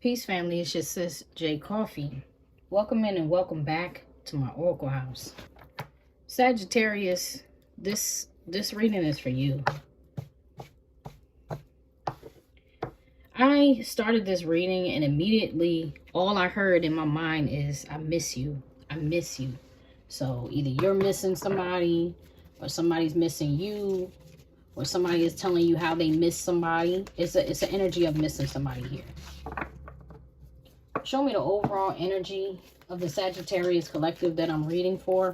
Peace, family. It's your sis, J.Coffee. Welcome in and welcome back to my Oracle house. Sagittarius, this reading is for you. I started this reading and immediately all I heard in my mind is, I miss you. I miss you. So either you're missing somebody or somebody's missing you or somebody is telling you how they miss somebody. It's an energy of missing somebody here. Show me the overall energy of the Sagittarius collective that I'm reading for.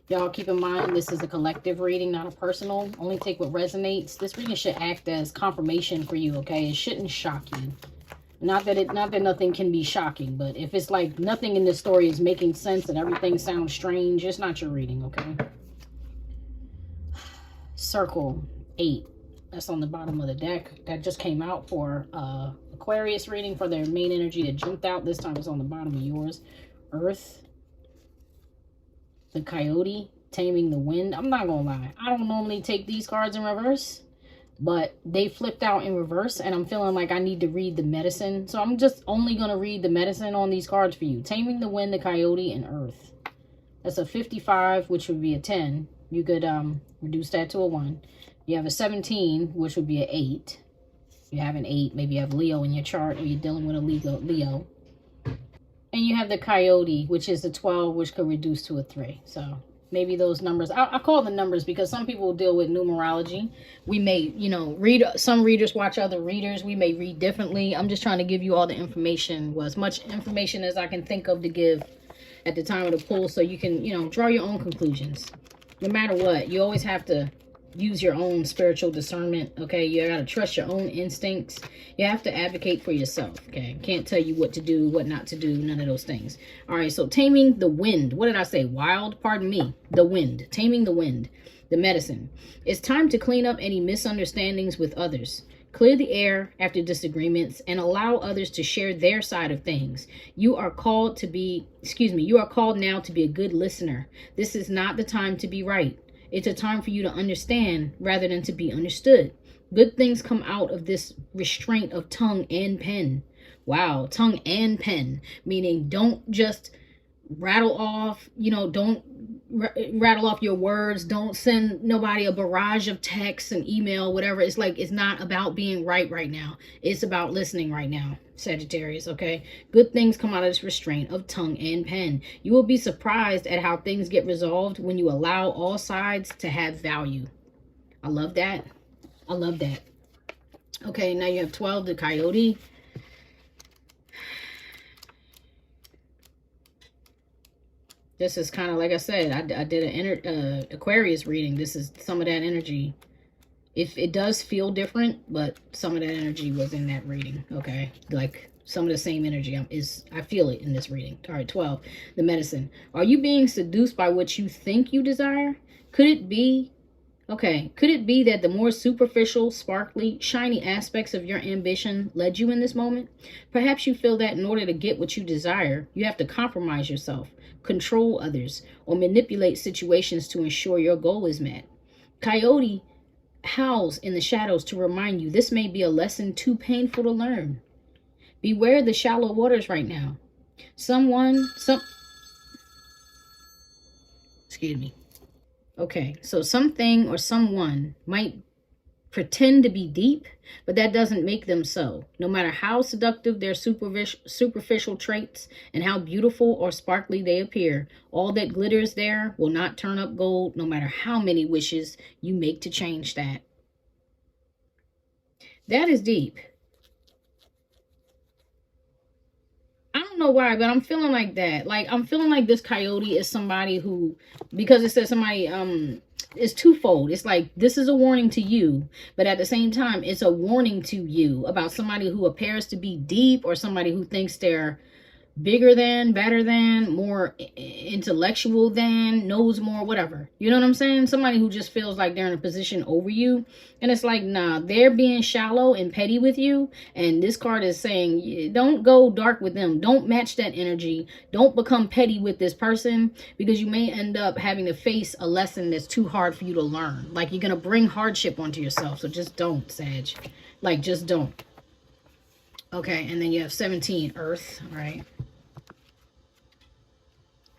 Y'all keep in mind, this is a collective reading, not a personal. Only take what resonates. This reading should act as confirmation for you, okay? It shouldn't shock you. Not that nothing can be shocking, but if it's like nothing in this story is making sense and everything sounds strange, it's not your reading, okay? Circle 8. That's on the bottom of the deck. That just came out for Aquarius reading for their main energy that jumped out. This time it's on the bottom of yours. Earth. The Coyote. Taming the Wind. I'm not going to lie. I don't normally take these cards in reverse. But they flipped out in reverse. And I'm feeling like I need to read the medicine. So I'm just only going to read the medicine on these cards for you. Taming the Wind, the Coyote, and Earth. That's a 55, which would be a 10. You could reduce that to a 1. You have a 17, which would be an 8. You have an 8. Maybe you have Leo in your chart or you're dealing with a Leo. And you have the Coyote, which is a 12, which could reduce to a 3. So maybe those numbers. I call the numbers because some people deal with numerology. We may, read. Some readers watch other readers. We may read differently. I'm just trying to give you all the information, as much information as I can think of to give at the time of the pull so you can, draw your own conclusions. No matter what, you always have to use your own spiritual discernment, okay? You gotta trust your own instincts. You have to advocate for yourself, okay? Can't tell you what to do, what not to do, none of those things. All right, so taming the wind. What did I say? Wild? Pardon me. The wind. Taming the wind. The medicine. It's time to clean up any misunderstandings with others. Clear the air after disagreements and allow others to share their side of things. You are called now to be a good listener. This is not the time to be right. It's a time for you to understand rather than to be understood. Good things come out of this restraint of tongue and pen. Wow, tongue and pen, meaning don't just rattle off, don't rattle off your words. Don't send nobody a barrage of texts and email, whatever. It's like, it's not about being right now. It's about listening right now, Sagittarius, okay? Good things come out of this restraint of tongue and pen. You will be surprised at how things get resolved when you allow all sides to have value. I love that. I love that. Okay, now you have 12, the Coyote. This is kind of, like I said, I did an Aquarius reading. This is some of that energy. If it does feel different, but some of that energy was in that reading, okay? Like some of the same energy I feel it in this reading. All right, 12, the medicine. Are you being seduced by what you think you desire? Could it be that the more superficial, sparkly, shiny aspects of your ambition led you in this moment? Perhaps you feel that in order to get what you desire, you have to compromise yourself, control others, or manipulate situations to ensure your goal is met. Coyote howls in the shadows to remind you this may be a lesson too painful to learn. Beware the shallow waters right now. Okay, so something or someone might pretend to be deep, but that doesn't make them so. No matter how seductive their superficial traits and how beautiful or sparkly they appear, all that glitters there will not turn up gold, no matter how many wishes you make to change that. That is deep. I don't know why, but I'm feeling like that. Like, I'm feeling like this Coyote is somebody who, because it says somebody, it's twofold. It's like, this is a warning to you, but at the same time, it's a warning to you about somebody who appears to be deep or somebody who thinks they're bigger than, better than, more intellectual than, knows more, whatever. You know what I'm saying? Somebody who just feels like they're in a position over you. And it's like, nah, they're being shallow and petty with you. And this card is saying, don't go dark with them. Don't match that energy. Don't become petty with this person, because you may end up having to face a lesson that's too hard for you to learn. Like, you're going to bring hardship onto yourself. So just don't, Sag. Like, just don't. Okay, and then you have 17, Earth. All right.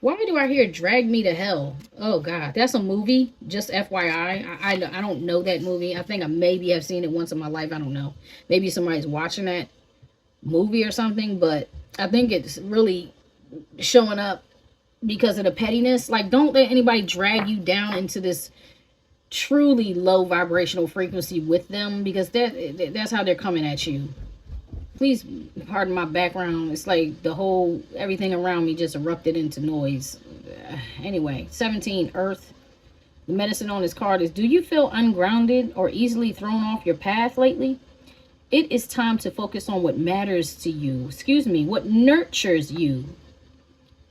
Why do I hear Drag Me to Hell? Oh, God. That's a movie. Just FYI. I don't know that movie. I think I maybe have seen it once in my life. I don't know. Maybe somebody's watching that movie or something. But I think it's really showing up because of the pettiness. Like, don't let anybody drag you down into this truly low vibrational frequency with them. Because that's how they're coming at you. Please pardon my background. It's like the whole, everything around me just erupted into noise. Anyway, 17, Earth. The medicine on this card is, do you feel ungrounded or easily thrown off your path lately? It is time to focus on what matters to you. Excuse me, what nurtures you.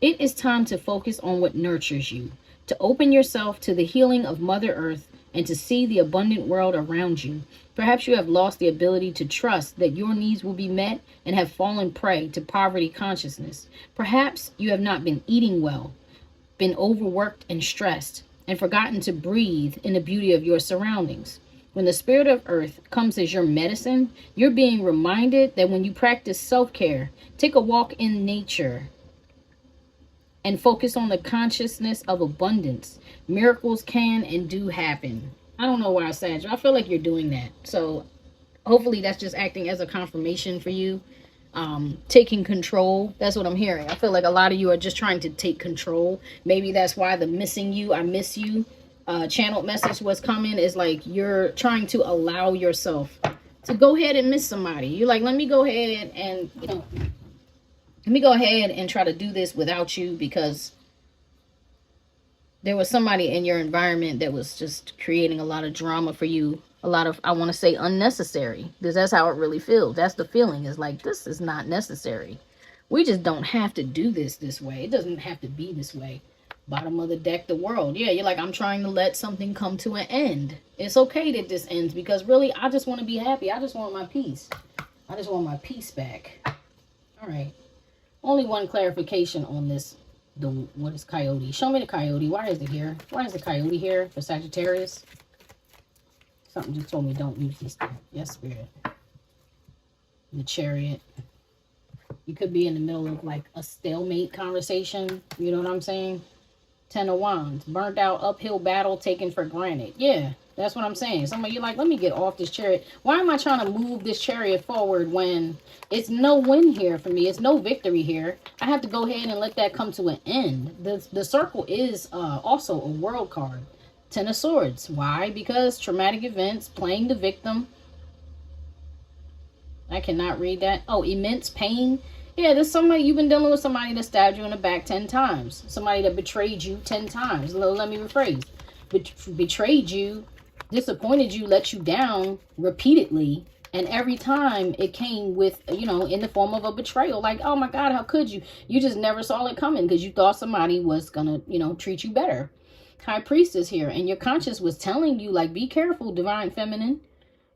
It is time to focus on what nurtures you. To open yourself to the healing of Mother Earth and to see the abundant world around you. Perhaps you have lost the ability to trust that your needs will be met and have fallen prey to poverty consciousness. Perhaps you have not been eating well, been overworked and stressed, and forgotten to breathe in the beauty of your surroundings. When the spirit of earth comes as your medicine, you're being reminded that when you practice self-care, take a walk in nature, and focus on the consciousness of abundance, miracles can and do happen. I don't know why I said you. I feel like you're doing that. So hopefully that's just acting as a confirmation for you. Taking control. That's what I'm hearing. I feel like a lot of you are just trying to take control. Maybe that's why the missing you, I miss you channeled message was coming, is like you're trying to allow yourself to go ahead and miss somebody. You're like, let me go ahead and, let me go ahead and try to do this without you, because there was somebody in your environment that was just creating a lot of drama for you. A lot of, I want to say, unnecessary, because that's how it really feels. That's the feeling, is like, this is not necessary. We just don't have to do this way. It doesn't have to be this way. Bottom of the deck, the world. Yeah, you're like, I'm trying to let something come to an end. It's okay that this ends, because really, I just want to be happy. I just want my peace. I just want my peace back. All right. Only one clarification on this. What is coyote? Show me the coyote. Why is it here? Why is the coyote here for Sagittarius? Something just told me don't use this. Yes, spirit. The chariot. You could be in the middle of like a stalemate conversation. You know what I'm saying? 10 of Wands. Burnt out uphill battle taken for granted. Yeah, that's what I'm saying. Some of you like, let me get off this chariot. Why am I trying to move this chariot forward when it's no win here for me? It's no victory here. I have to go ahead and let that come to an end. The circle is also a world card. 10 of Swords. Why? Because traumatic events, playing the victim. I cannot read that. Oh, immense pain. Yeah, there's somebody, you've been dealing with somebody that stabbed you in the back 10 times. Somebody that betrayed you 10 times. Let me rephrase. Betrayed you, disappointed you, let you down repeatedly. And every time it came with, in the form of a betrayal. Like, oh my God, how could you? You just never saw it coming because you thought somebody was going to, treat you better. High Priestess here. And your conscience was telling you, like, be careful, Divine Feminine.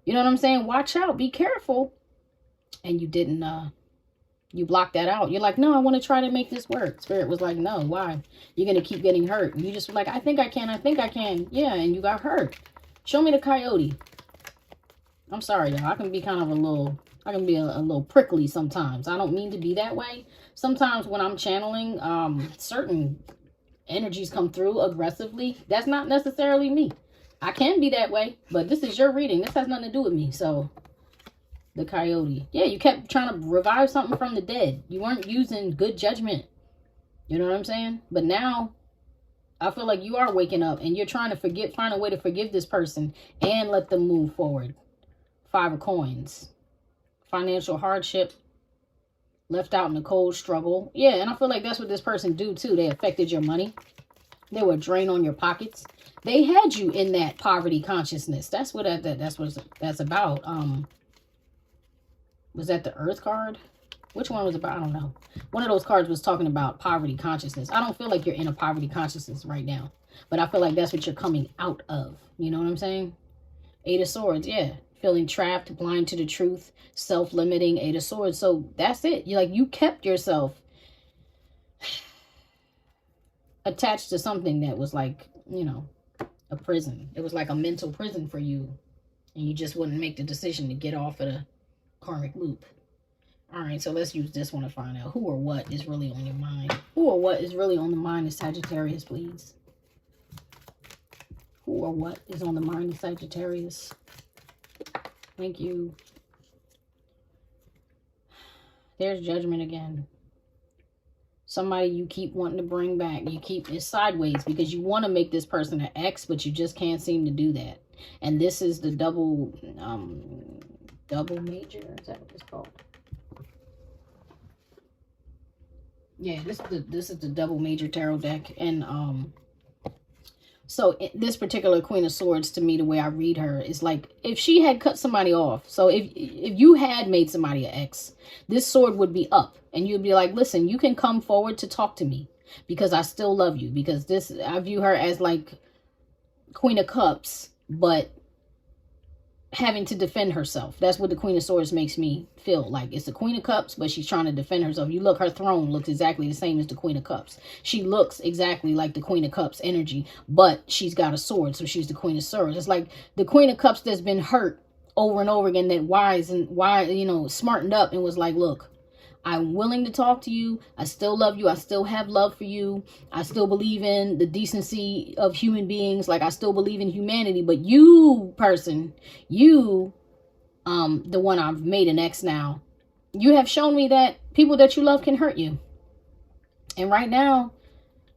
You know what I'm saying? Watch out. Be careful. And you didn't, you blocked that out. You're like, no, I want to try to make this work. Spirit was like, no, why? You're going to keep getting hurt. And you just were like, I think I can. Yeah, and you got hurt. Show me the coyote. I'm sorry, y'all. I can be kind of a little prickly sometimes. I don't mean to be that way. Sometimes when I'm channeling, certain energies come through aggressively. That's not necessarily me. I can be that way, but this is your reading. This has nothing to do with me, so... The coyote. Yeah, you kept trying to revive something from the dead. You weren't using good judgment. You know what I'm saying? But now, I feel like you are waking up and you're trying to find a way to forgive this person and let them move forward. 5 of Coins. Financial hardship. Left out in the cold struggle. Yeah, and I feel like that's what this person do too. They affected your money. They were a drain on your pockets. They had you in that poverty consciousness. That's what that's about. Was that the Earth card? Which one was about? I don't know. One of those cards was talking about poverty consciousness. I don't feel like you're in a poverty consciousness right now. But I feel like that's what you're coming out of. You know what I'm saying? 8 of Swords, yeah. Feeling trapped, blind to the truth, self-limiting, 8 of Swords. So that's it. You kept yourself attached to something that was like, a prison. It was like a mental prison for you. And you just wouldn't make the decision to get off of the karmic loop. All right, so let's use this one to find out who or what is really on your mind. Who or what is really on the mind of Sagittarius, please? Who or what is on the mind of Sagittarius? Thank you. There's Judgment again. Somebody you keep wanting to bring back. You keep it sideways because you want to make this person an ex, but you just can't seem to do that. And this is the double major. Is that what it's called? Yeah, this is the double major tarot deck. And so this particular Queen of Swords, to me, the way I read her is like if she had cut somebody off. So if you had made somebody an ex, this sword would be up and you'd be like, listen, you can come forward to talk to me because I still love you. Because this, I view her as like Queen of Cups, but having to defend herself. That's what the Queen of Swords makes me feel like. It's the Queen of Cups, but she's trying to defend herself. You look, her throne looks exactly the same as the Queen of Cups. She looks exactly like the Queen of Cups energy, but she's got a sword, so she's the Queen of Swords. It's like the Queen of Cups that's been hurt over and over again, that smartened up and was like, look, I'm willing to talk to you. I still love you. I still have love for you. I still believe in the decency of human beings. Like, I still believe in humanity. But you, person, you, the one I've made an ex now, you have shown me that people that you love can hurt you. And right now,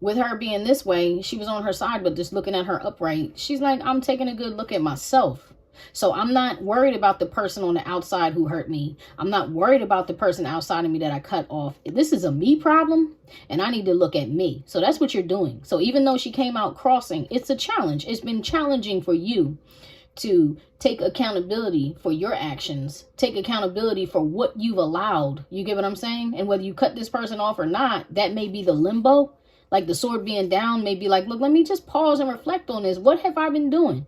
with her being this way, she was on her side, but just looking at her upright, she's like, I'm taking a good look at myself. So I'm not worried about the person on the outside who hurt me. I'm not worried about the person outside of me that I cut off. This is a me problem, and I need to look at me. So that's what you're doing. So even though she came out crossing, it's a challenge. It's been challenging for you to take accountability for your actions. Take accountability for what you've allowed. You get what I'm saying? And whether you cut this person off or not, that may be the limbo. Like the sword being down may be like, look, let me just pause and reflect on this. What have I been doing?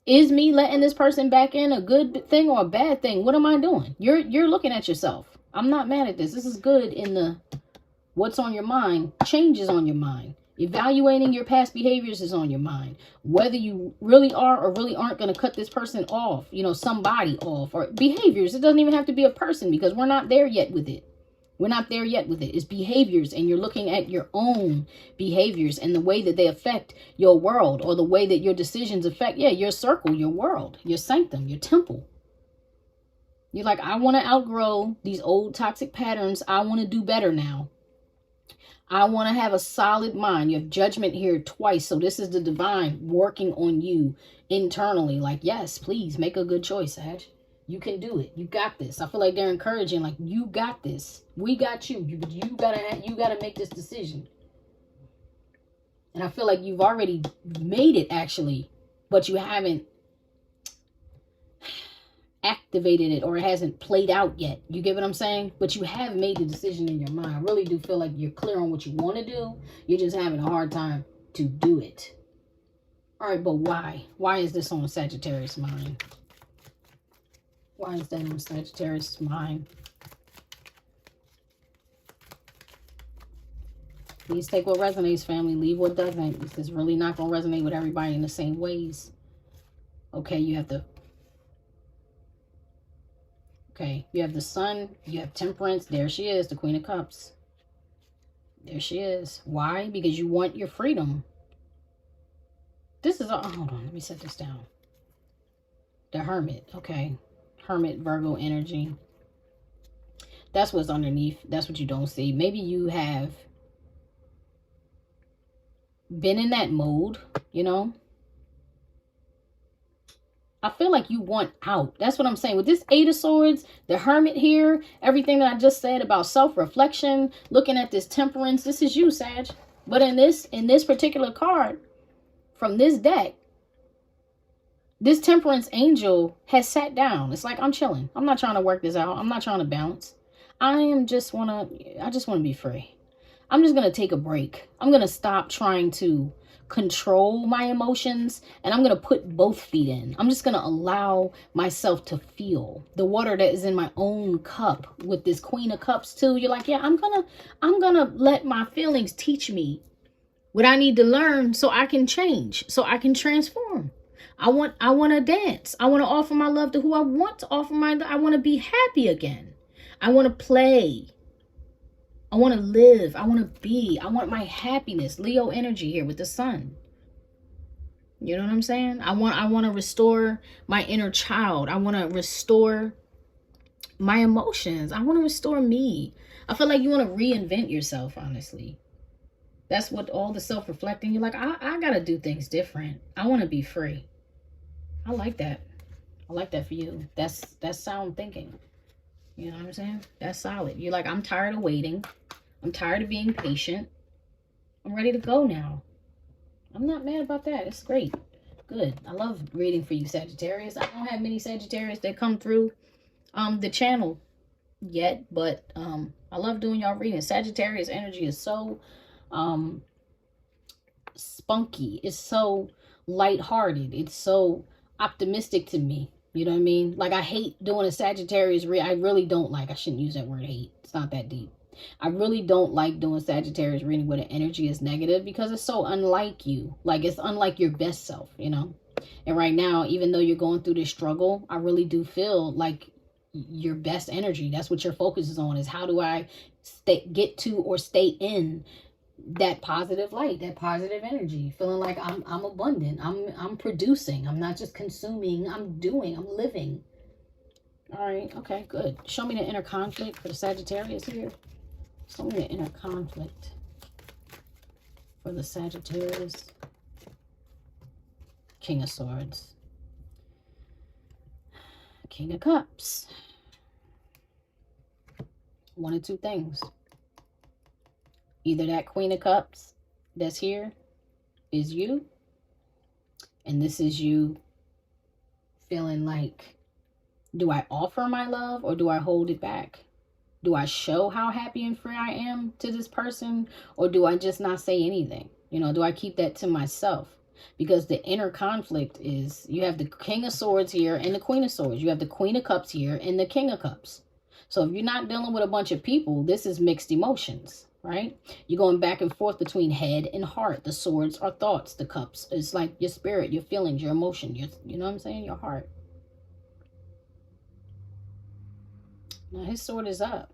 Is me letting this person back in a good thing or a bad thing? What am I doing? You're looking at yourself. I'm not mad at this. This is good in the what's on your mind. Changes on your mind. Evaluating your past behaviors is on your mind. Whether you really are or really aren't going to cut this person off, somebody off, or behaviors. It doesn't even have to be a person because we're not there yet with it. We're not there yet with it. It's behaviors, and you're looking at your own behaviors and the way that they affect your world, or the way that your decisions affect, your circle, your world, your sanctum, your temple. You're like, I want to outgrow these old toxic patterns. I want to do better now. I want to have a solid mind. You have Judgment here twice. So this is the divine working on you internally. Like, yes, please make a good choice, Sag. You can do it. You got this. I feel like they're encouraging, like, you got this. We got you. You gotta make this decision. And I feel like you've already made it, actually, but you haven't activated it, or it hasn't played out yet. You get what I'm saying? But you have made the decision in your mind. I really do feel like you're clear on what you want to do. You're just having a hard time to do it. All right, but why? Why is this on Sagittarius' mind? Why is that on Sagittarius' mind? Please take what resonates, family. Leave what doesn't. This is really not going to resonate with everybody in the same ways. Okay, you have the... Okay, you have the Sun. You have Temperance. There she is, the Queen of Cups. There she is. Why? Because you want your freedom. This is... hold on, let me set this down. The Hermit. Okay. Hermit, Virgo energy. That's what's underneath. That's what you don't see. Maybe you have been in that mode, I feel like you want out. That's what I'm saying. With this Eight of Swords, the Hermit here, everything that I just said about self-reflection, looking at this Temperance, this is you, Sag. But in this particular card from this deck, this Temperance angel has sat down. It's like, I'm chilling. I'm not trying to work this out. I'm not trying to balance. I just want to be free. I'm just going to take a break. I'm going to stop trying to control my emotions, and I'm going to put both feet in. I'm just going to allow myself to feel the water that is in my own cup. With this Queen of Cups too, you're like, yeah, I'm going to let my feelings teach me what I need to learn so I can change, so I can transform. I want to dance. I want to offer my love to who I want to offer my love. I want to be happy again. I want to play. I want to live. I want to be. I want my happiness. Leo energy here with the sun. You know what I'm saying? I want to restore my inner child. I want to restore my emotions. I want to restore me. I feel like you want to reinvent yourself, honestly. That's what all the self-reflecting. You're like, I got to do things different. I want to be free. I like that. I like that for you. That's sound thinking. You know what I'm saying? That's solid. You're like, I'm tired of waiting. I'm tired of being patient. I'm ready to go now. I'm not mad about that. It's great. Good. I love reading for you, Sagittarius. I don't have many Sagittarius that come through the channel yet, but I love doing y'all reading. Sagittarius energy is so spunky. It's so lighthearted. It's so optimistic to me. You know what I mean? Like, I hate doing a Sagittarius read. I really don't like. I shouldn't use that word hate. It's not that deep. I really don't like doing Sagittarius reading where the energy is negative, because it's so unlike you. Like, it's unlike your best self, you know? And right now, even though you're going through this struggle, I really do feel like your best energy, that's what your focus is on, is how do I get to or stay in that positive light, that positive energy, feeling like I'm abundant, I'm producing, I'm not just consuming, I'm doing, I'm living. All right, okay, good. Show me the inner conflict for the Sagittarius here. Show me the inner conflict for the Sagittarius. King of Swords. King of Cups. One of two things. Either that Queen of Cups that's here is you, and this is you feeling like, do I offer my love or do I hold it back? Do I show how happy and free I am to this person, or do I just not say anything? You know, do I keep that to myself? Because the inner conflict is, you have the King of Swords here and the Queen of Swords. You have the Queen of Cups here and the King of Cups. So if you're not dealing with a bunch of people, this is mixed emotions, right? You're going back and forth between head and heart. The swords are thoughts. The cups is like your spirit, your feelings, your emotion, you know what I'm saying? Your heart. Now his sword is up.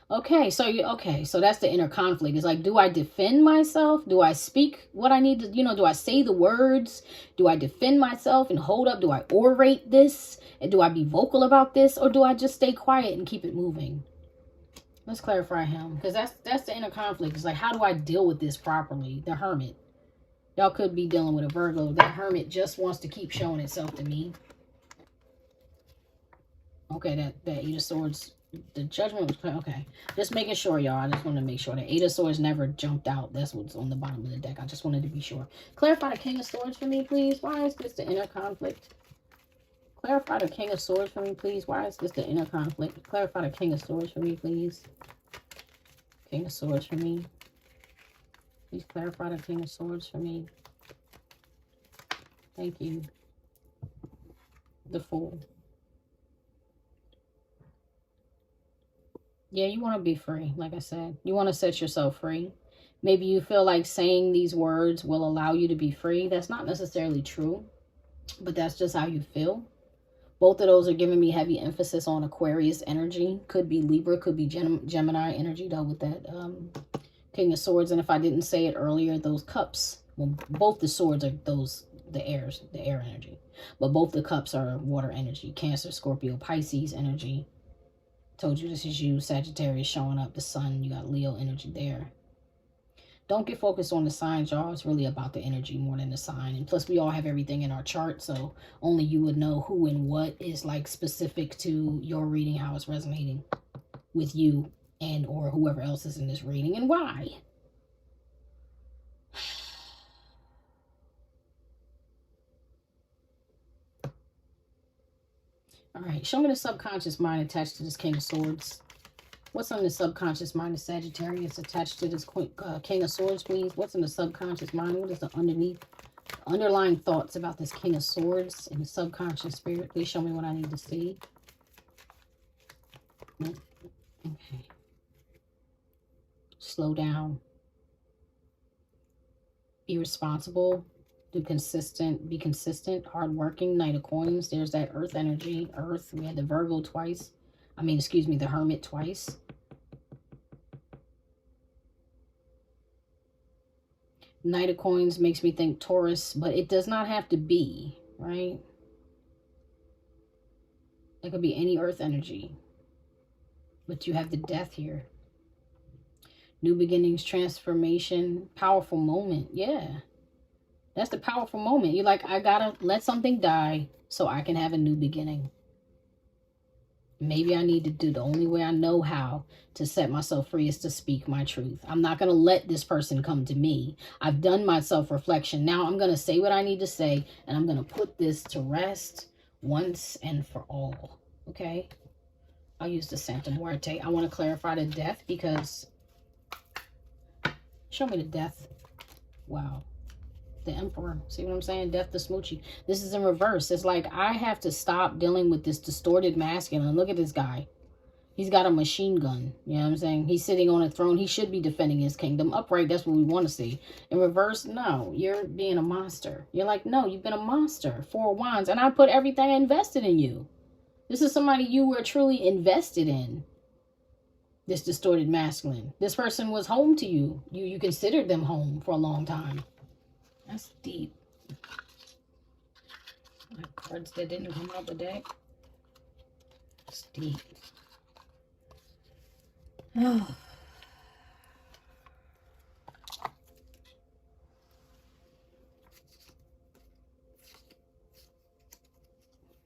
Okay, so that's the inner conflict. It's like, do I defend myself? Do I speak what I need to, you know, do I say the words? Do I defend myself and hold up? Do I orate this? And do I be vocal about this? Or do I just stay quiet and keep it moving? Let's clarify him, because that's the inner conflict. It's like, how do I deal with this properly? The Hermit. Y'all could be dealing with a Virgo. That Hermit just wants to keep showing itself to me. Okay, that Eight of Swords, the Judgment was okay. Just making sure, y'all. I just want to make sure that Eight of Swords never jumped out. That's what's on the bottom of the deck. I just wanted to be sure. Clarify the King of Swords for me, please. Why is this the inner conflict? Clarify the King of Swords for me, please. Why is this the inner conflict? Clarify the King of Swords for me, please. King of Swords for me. Please clarify the King of Swords for me. Thank you. The Fool. Yeah, you want to be free, like I said. You want to set yourself free. Maybe you feel like saying these words will allow you to be free. That's not necessarily true, but that's just how you feel. Both of those are giving me heavy emphasis on Aquarius energy. Could be Libra, could be Gemini energy, though, with that King of Swords. And if I didn't say it earlier, those cups, well, both the swords are the air energy. But both the cups are water energy. Cancer, Scorpio, Pisces energy. Told you this is you, Sagittarius showing up, the sun. You got Leo energy there. Don't get focused on the signs, y'all. It's really about the energy more than the sign. And plus, we all have everything in our chart, so only you would know who and what is like specific to your reading, how it's resonating with you and or whoever else is in this reading, and why. All right, show me the subconscious mind attached to this King of Swords. What's on the subconscious mind of Sagittarius attached to this King of Swords, please? What's in the subconscious mind? What is the underlying thoughts about this King of Swords and the subconscious spirit? Please show me what I need to see. Okay. Slow down. Be responsible. Be consistent, hardworking. Knight of Coins. There's that earth energy. Earth. We had the Virgo twice. I mean, excuse me, the Hermit twice. Knight of Coins makes me think Taurus, but it does not have to be, right? It could be any earth energy. But you have the Death here. New beginnings, transformation, powerful moment. Yeah. That's the powerful moment. You're like, I gotta let something die so I can have a new beginning. Maybe I need to do the only way I know how to set myself free is to speak my truth. I'm not going to let this person come to me. I've done my self-reflection. Now I'm going to say what I need to say, and I'm going to put this to rest once and for all. Okay? I'll use the Santa Muerte. I want to clarify the Death because... Show me the Death. Wow. The Emperor. See what I'm saying? Death to Smoochie. This is in reverse. It's like I have to stop dealing with this distorted masculine. Look at this guy. He's got a machine gun. You know what I'm saying? He's sitting on a throne. He should be defending his kingdom. Upright, that's what we want to see. In reverse, no. You're being a monster. You're like, no, you've been a monster. 4 of Wands. And I put everything I invested in you. This is somebody you were truly invested in. This distorted masculine. This person was home to you. You considered them home for a long time. That's deep. Cards that didn't come out the deck. That's deep. Oh.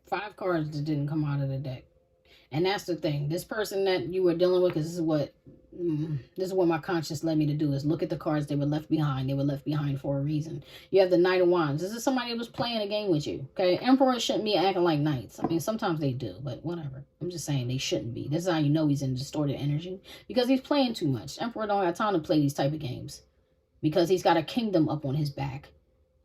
5 cards that didn't come out of the deck. And that's the thing. This person that you were dealing with, because this is what my conscience led me to do, is look at the cards. They were left behind. They were left behind for a reason. You have the Knight of Wands. This is somebody that was playing a game with you. Okay, Emperors shouldn't be acting like knights. I mean, sometimes they do, but whatever. I'm just saying they shouldn't be. This is how you know he's in distorted energy, because he's playing too much. Emperor don't have time to play these type of games because he's got a kingdom up on his back.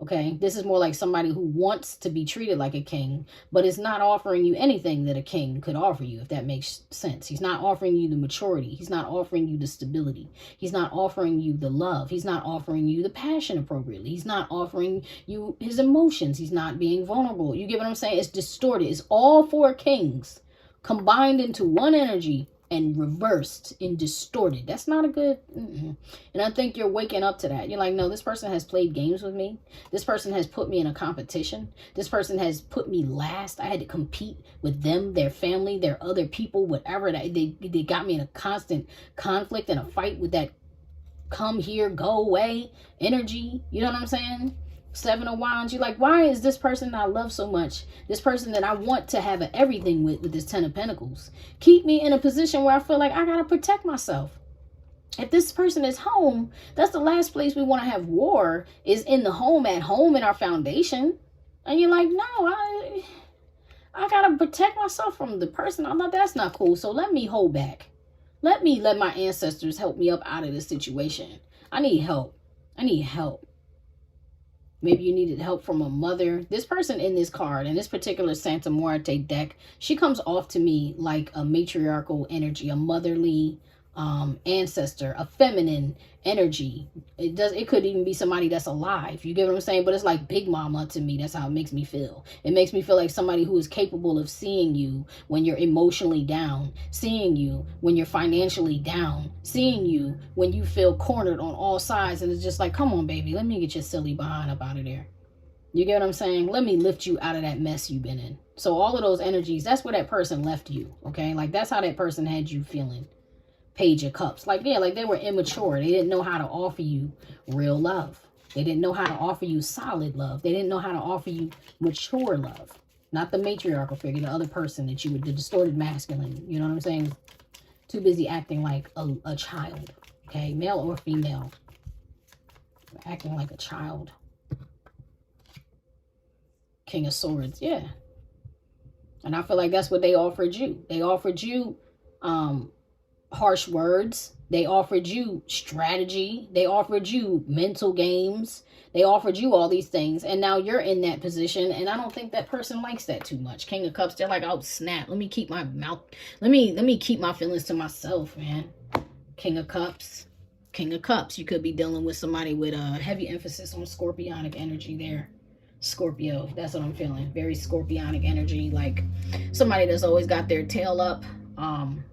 Okay, this is more like somebody who wants to be treated like a king, but is not offering you anything that a king could offer you, if that makes sense. He's not offering you the maturity. He's not offering you the stability. He's not offering you the love. He's not offering you the passion appropriately. He's not offering you his emotions. He's not being vulnerable. You get what I'm saying? It's distorted. It's all 4 kings combined into one energy and reversed and distorted. That's not a good... And I think you're waking up to that. You're like, no, this person has played games with me. This person has put me in a competition. This person has put me last. I had to compete with them, their family, their other people, whatever. They got me in a constant conflict and a fight with that come here, go away energy. You know what I'm saying? 7 of Wands. You're like, why is this person that I love so much, this person that I want to have everything with this 10 of Pentacles, keep me in a position where I feel like I gotta protect myself? If this person is home, that's the last place we want to have war, is in the home, at home, in our foundation. And you're like, no, I gotta protect myself from the person I love. That's not cool. So let me hold back. Let my ancestors help me up out of this situation. I need help. I need help. Maybe you needed help from a mother. This person in this card, in this particular Santa Muerte deck, she comes off to me like a matriarchal energy, a motherly ancestor, a feminine energy. It could even be somebody that's alive. You get what I'm saying? But it's like Big Mama to me. That's how it makes me feel. It makes me feel like somebody who is capable of seeing you when you're emotionally down, seeing you when you're financially down, seeing you when you feel cornered on all sides, and it's just like, come on, baby, let me get your silly behind up out of there. You get what I'm saying? Let me lift you out of that mess you've been in. So all of those energies, that's where that person left you. Okay, like that's how that person had you feeling. Page of Cups. Like, yeah, like they were immature. They didn't know how to offer you real love. They didn't know how to offer you solid love. They didn't know how to offer you mature love. Not the matriarchal figure, the other person that you were, the distorted masculine. You know what I'm saying? Too busy acting like a child. Okay, male or female. Acting like a child. King of Swords, yeah. And I feel like that's what they offered you. They offered you harsh words. They offered you strategy. They offered you mental games. They offered you all these things, and now you're in that position, and I don't think that person likes that too much. King of Cups, they're like, oh snap, let me keep my mouth, let me keep my feelings to myself, man. King of Cups. King of Cups, you could be dealing with somebody with a heavy emphasis on scorpionic energy there. Scorpio, that's what I'm feeling. Very scorpionic energy, like somebody that's always got their tail up,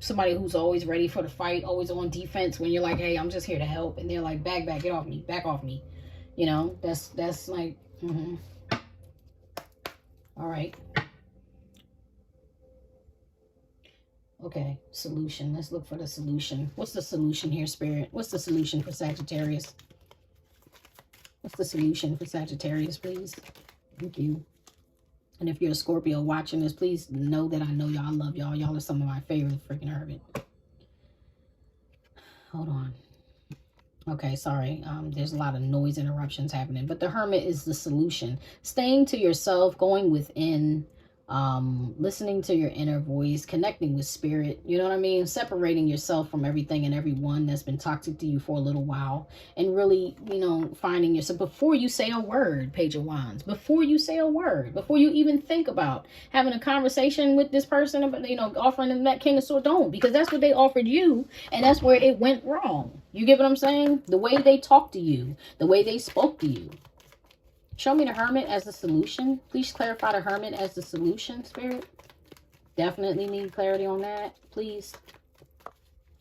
Somebody who's always ready for the fight, always on defense when you're like, hey, I'm just here to help, and they're like, back, get off me, back off me. You know, that's like, all right. Okay, solution. Let's look for the solution. What's the solution here, Spirit? What's the solution for Sagittarius? What's the solution for Sagittarius, please? Thank you. And if you're a Scorpio watching this, please know that I know y'all love y'all. Y'all are some of my favorite freaking hermit. Hold on. Okay, sorry. There's a lot of noise interruptions happening. But the hermit is the solution. Staying to yourself, going within, listening to your inner voice, connecting with spirit, you know what I mean? Separating yourself from everything and everyone that's been toxic to you for a little while, and really, you know, finding yourself before you say a word, Page of Wands, before you say a word, before you even think about having a conversation with this person, about, you know, offering them that King of Swords, don't, because that's what they offered you, and that's where it went wrong. You get what I'm saying? The way they talked to you, the way they spoke to you. Show me the hermit as the solution. Please clarify the hermit as the solution, Spirit. Definitely need clarity on that, please.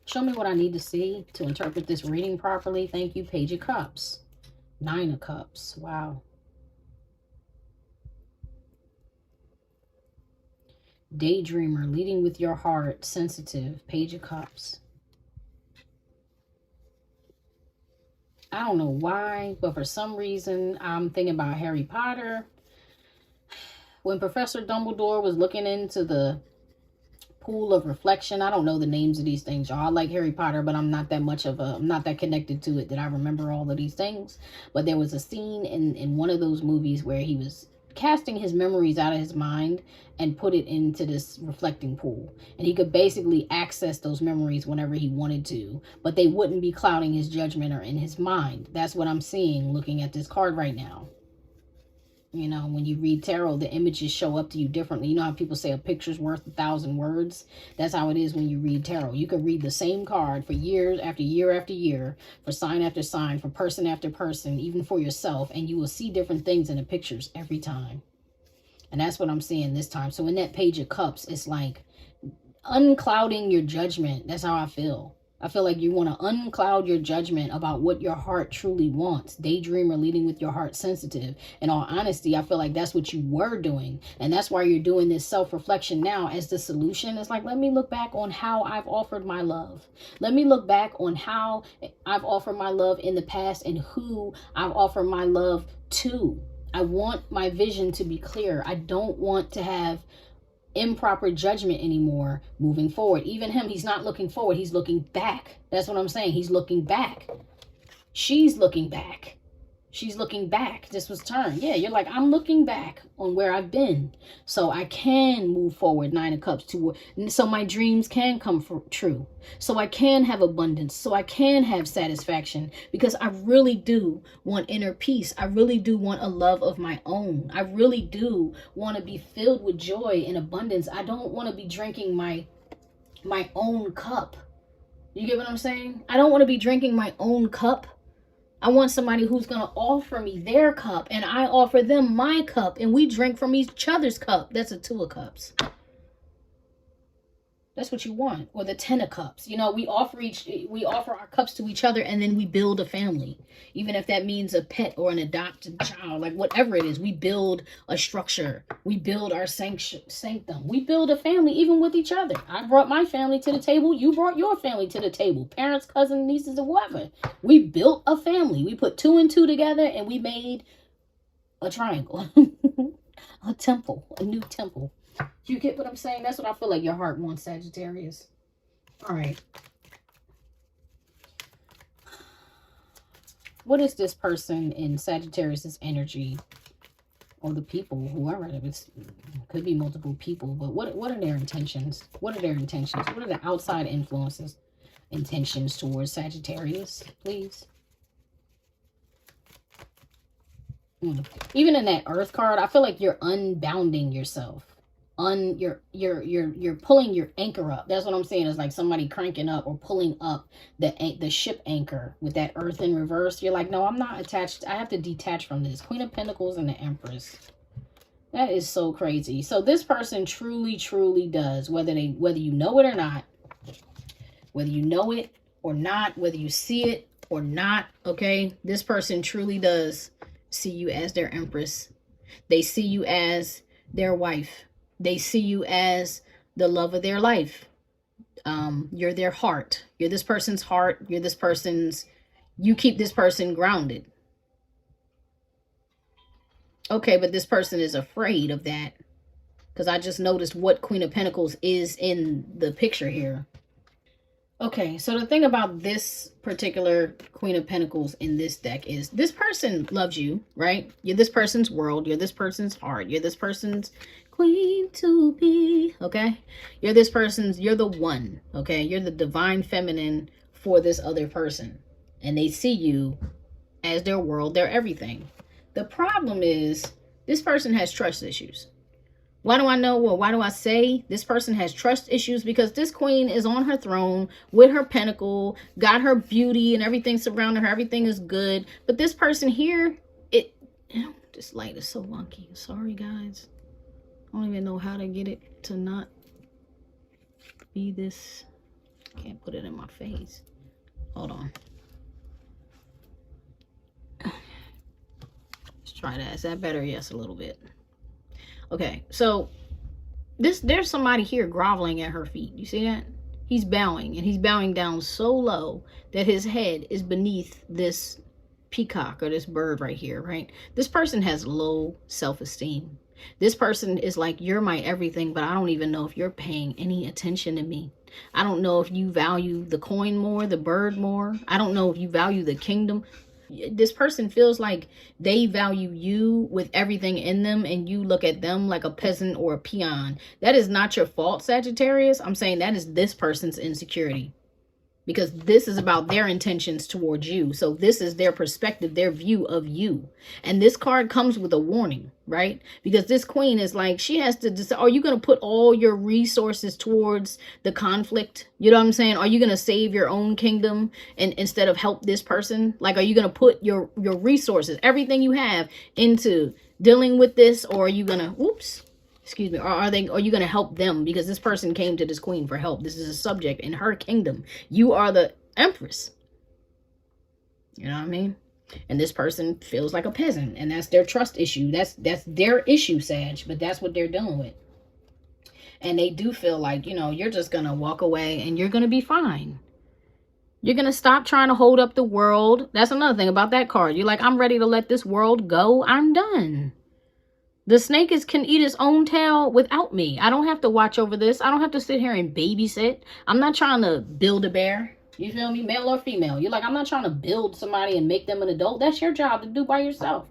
Show me what I need to see to interpret this reading properly. Thank you, Page of Cups. 9 of Cups. Wow. Daydreamer, leading with your heart, sensitive, Page of Cups. I don't know why, but for some reason, I'm thinking about Harry Potter. When Professor Dumbledore was looking into the pool of reflection, I don't know the names of these things, y'all. I like Harry Potter, but I'm not that much of a, I'm not that connected to it that I remember all of these things. But there was a scene in one of those movies where he was casting his memories out of his mind and put it into this reflecting pool, and he could basically access those memories whenever he wanted to, but they wouldn't be clouding his judgment or in his mind. That's what I'm seeing looking at this card right now. You know, when you read tarot, the images show up to you differently. You know how people say a picture's worth 1,000 words? That's how it is when you read tarot. You can read the same card for years after year after year, for sign after sign, for person after person, even for yourself, and you will see different things in the pictures every time. And that's what I'm seeing this time. So in that Page of Cups, it's like unclouding your judgment. That's how I feel. I feel like you want to uncloud your judgment about what your heart truly wants. Daydreamer, leading with your heart, sensitive. In all honesty, I feel like that's what you were doing. And that's why you're doing this self-reflection now as the solution. It's like, let me look back on how I've offered my love. Let me look back on how I've offered my love in the past and who I've offered my love to. I want my vision to be clear. I don't want to have improper judgment anymore moving forward. Even him, he's not looking forward, he's looking back. That's what I'm saying. He's looking back. She's looking back. She's looking back. This was turned. Yeah, you're like, I'm looking back on where I've been so I can move forward. 9 of Cups, so my dreams can come true, so I can have abundance, so I can have satisfaction, because I really do want inner peace. I really do want a love of my own. I really do want to be filled with joy and abundance. I don't want to be drinking my own cup. You get what I'm saying? I don't want to be drinking my own cup. I want somebody who's going to offer me their cup, and I offer them my cup, and we drink from each other's cup. That's a 2 of Cups. That's what you want. Or the 10 of Cups. You know, we offer our cups to each other, and then we build a family. Even if that means a pet or an adopted child, like whatever it is, we build a structure. We build our sanctum. We build a family even with each other. I brought my family to the table. You brought your family to the table. Parents, cousins, nieces, or whatever. We built a family. We put 2 and 2 together, and we made a triangle. A temple. A new temple. You get what I'm saying? That's what I feel like your heart wants, Sagittarius. All right. What is this person in Sagittarius's energy, or the people, whoever it is? Could be multiple people, but what are their intentions? What are their intentions? What are the outside influences, intentions towards Sagittarius, please? Even in that Earth card, I feel like you're unbounding yourself. You're pulling your anchor up. That's what I'm saying. It's like somebody cranking up or pulling up the ship anchor with that Earth in reverse. You're like, no, I'm not attached. I have to detach from this. Queen of Pentacles and the Empress. That is so crazy. So this person truly, truly does, whether you know it or not, whether you know it or not, whether you see it or not, okay? This person truly does see you as their empress. They see you as their wife. They see you as the love of their life. You're their heart. You're this person's heart. You're this person's, you keep this person grounded. Okay, but this person is afraid of that. Because I just noticed what Queen of Pentacles is in the picture here. Okay, so the thing about this particular Queen of Pentacles in this deck is this person loves you, right? You're this person's world. You're this person's heart. You're this person's queen to be, okay? You're this person's, you're the one, okay? You're the divine feminine for this other person. And they see you as their world, their everything. The problem is this person has trust issues. Why do I know? Well, why do I say this person has trust issues? Because this queen is on her throne with her pentacle, got her beauty and everything surrounding her. Everything is good. But this person here, this light is so wonky. Sorry, guys. I don't even know how to get it to not be this. Can't put it in my face. Hold on. Let's try that. Is that better? Yes, a little bit. Okay, so there's somebody here groveling at her feet. You see that? He's bowing, and he's bowing down so low that his head is beneath this peacock or this bird right here, right? This person has low self-esteem. This person is like, you're my everything, but I don't even know if you're paying any attention to me. I don't know if you value the coin more, the bird more. I don't know if you value the kingdom. This person feels like they value you with everything in them, and you look at them like a peasant or a peon. That is not your fault, Sagittarius. I'm saying that is this person's insecurity, because this is about their intentions towards you. So this is their perspective, their view of you. And this card comes with a warning, right? Because this queen is like, she has to decide, are you going to put all your resources towards the conflict? You know what I'm saying? Are you going to save your own kingdom and instead of help this person? Like, are you going to put your resources, everything you have, into dealing with this? Or are you going to, oops, excuse me, or are you going to help them? Because this person came to this queen for help. This is a subject in her kingdom. You are the empress. You know what I mean? And this person feels like a peasant, and that's their trust issue. That's their issue, Sag, but that's what they're dealing with. And they do feel like, you know, you're just going to walk away and you're going to be fine. You're going to stop trying to hold up the world. That's another thing about that card. You're like, I'm ready to let this world go. I'm done. The snake can eat its own tail without me. I don't have to watch over this. I don't have to sit here and babysit. I'm not trying to build a bear. You feel me? Male or female. You're like, I'm not trying to build somebody and make them an adult. That's your job to do by yourself.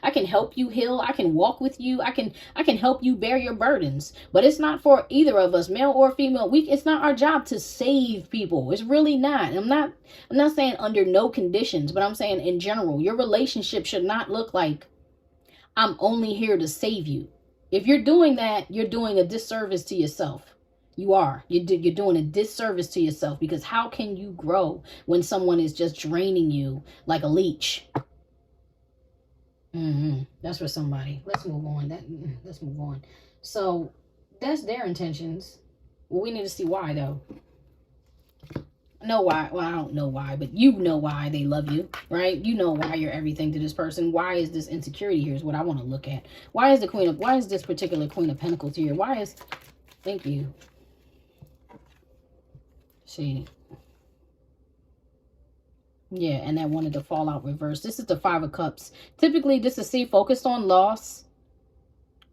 I can help you heal. I can walk with you. I can help you bear your burdens. But it's not for either of us, male or female. It's not our job to save people. It's really not. I'm not saying under no conditions, but I'm saying in general, your relationship should not look like I'm only here to save you. If you're doing that, you're doing a disservice to yourself. You are. You're doing a disservice to yourself, because how can you grow when someone is just draining you like a leech? That's for somebody. Let's move on. Let's move on. So that's their intentions. Well, we need to see why, though. Know why. Well, I don't know why, but you know why they love you, right? You know why you're everything to this person. Why is this insecurity here is what I want to look at. Why is this particular Queen of Pentacles here? Thank you. See. Yeah, and that wanted to fall out reverse. This is the Five of Cups. Typically, this is focused on loss,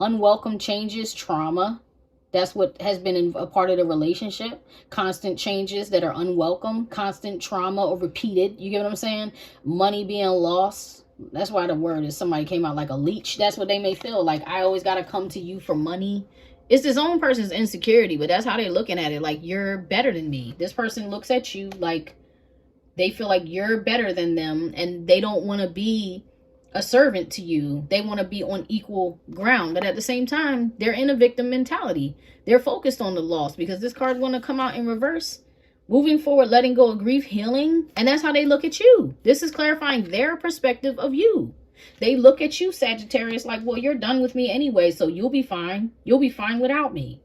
unwelcome changes, trauma. That's what has been a part of the relationship. Constant changes that are unwelcome, constant trauma or repeated. You get what I'm saying? Money being lost. That's why the word is somebody came out like a leech. That's what they may feel like. I always got to come to you for money. It's this own person's insecurity, but that's how they're looking at it. Like, you're better than me. This person looks at you like they feel like you're better than them, and they don't want to be a servant to you. They want to be on equal ground, but at the same time, they're in a victim mentality. They're focused on the loss, because this card want to come out in reverse. Moving forward, letting go of grief, healing, and that's how they look at you. This is clarifying their perspective of you. They look at you, Sagittarius, like, well, you're done with me anyway, so you'll be fine. You'll be fine without me.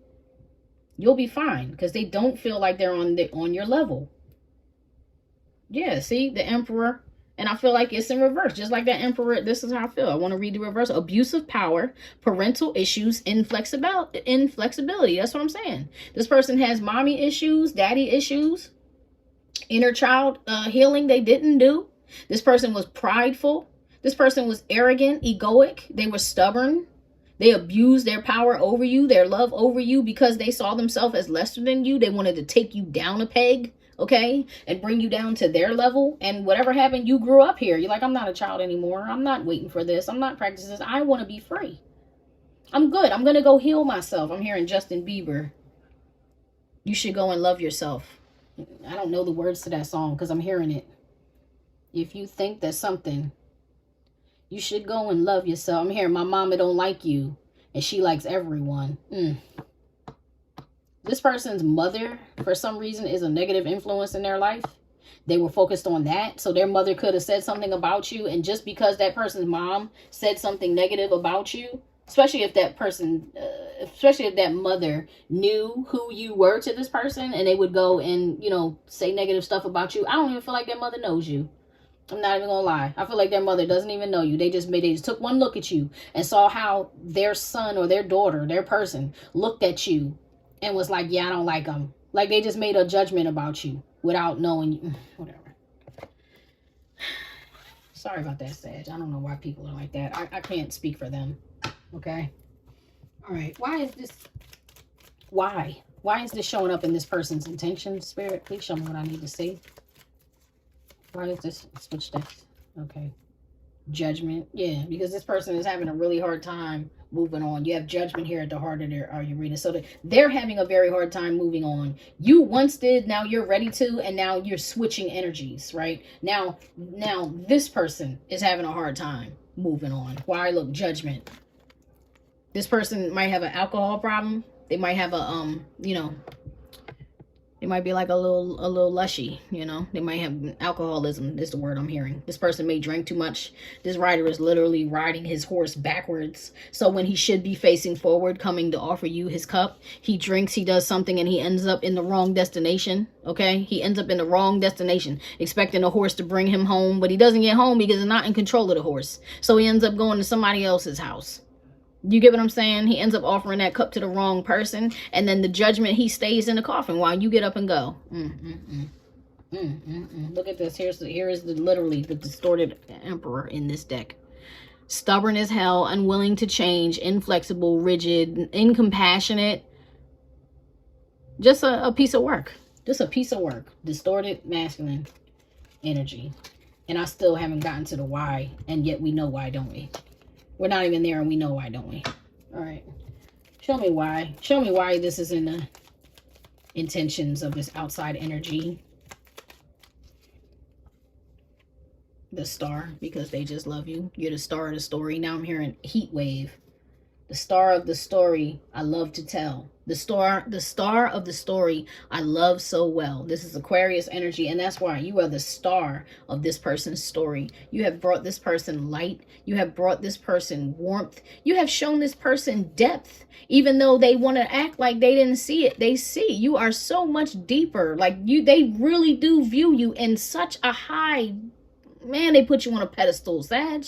You'll be fine, because they don't feel like they're on your level. Yeah, see, the Emperor. And I feel like it's in reverse. Just like that Emperor, this is how I feel. I want to read the reverse. Abuse of power, parental issues, inflexibility. That's what I'm saying. This person has mommy issues, daddy issues, inner child healing they didn't do. This person was prideful. This person was arrogant, egoic. They were stubborn. They abused their power over you, their love over you, because they saw themselves as lesser than you. They wanted to take you down a peg, okay, and bring you down to their level. And whatever happened, you grew up here. You're like, I'm not a child anymore. I'm not waiting for this. I'm not practicing this. I want to be free. I'm good. I'm going to go heal myself. I'm hearing Justin Bieber. You should go and love yourself. I don't know the words to that song because I'm hearing it. If you think that something, you should go and love yourself. I'm hearing my mama don't like you and she likes everyone. This person's mother, for some reason, is a negative influence in their life. They were focused on that. So their mother could have said something about you. And just because that person's mom said something negative about you, especially if that person, especially if that mother knew who you were to this person, and they would go and, you know, say negative stuff about you. I don't even feel like their mother knows you. I'm not even gonna lie. I feel like their mother doesn't even know you. They just took one look at you and saw how their son or their daughter, their person, looked at you and was like, yeah, I don't like them. Like they just made a judgment about you without knowing you. Whatever. Sorry about that, Sag. I don't know why people are like that. I can't speak for them. Okay. All right. Why is this? Why is this showing up in this person's intention? Spirit, please show me what I need to see. Why is this? Switch decks. Okay. Judgment. Yeah, because this person is having a really hard time moving on. You have judgment here at the heart of their arena. So they're having a very hard time moving on. You once did, now you're ready to, and now you're switching energies, right? Now this person is having a hard time moving on. Why? Look, judgment. This person might have an alcohol problem. They might have a, you know, they might be like a little lushy, you know. They might have alcoholism is the word I'm hearing. This person may drink too much. This rider is literally riding his horse backwards. So when he should be facing forward, coming to offer you his cup, he drinks, he does something, and he ends up in the wrong destination, okay? He ends up in the wrong destination, expecting the horse to bring him home, but he doesn't get home because he's not in control of the horse. So he ends up going to somebody else's house. You get what I'm saying? He ends up offering that cup to the wrong person. And then the judgment, he stays in the coffin while you get up and go. Look at this. Here is literally the distorted Emperor in this deck. Stubborn as hell, unwilling to change, inflexible, rigid, incompassionate. Just a piece of work. Just a piece of work. Distorted masculine energy. And I still haven't gotten to the why. And yet we know why, don't we? We're not even there and we know why, don't we? All right. Show me why. Show me why this is in the intentions of this outside energy. The Star, because they just love you. You're the star of the story. Now I'm hearing heat wave. The star of the story I love to tell. The star of the story I love so well. This is Aquarius energy, and that's why you are the star of this person's story. You have brought this person light. You have brought this person warmth. You have shown this person depth. Even though they want to act like they didn't see it, they see. You are so much deeper. Like they really do view you in such a high, man, they put you on a pedestal, Sag.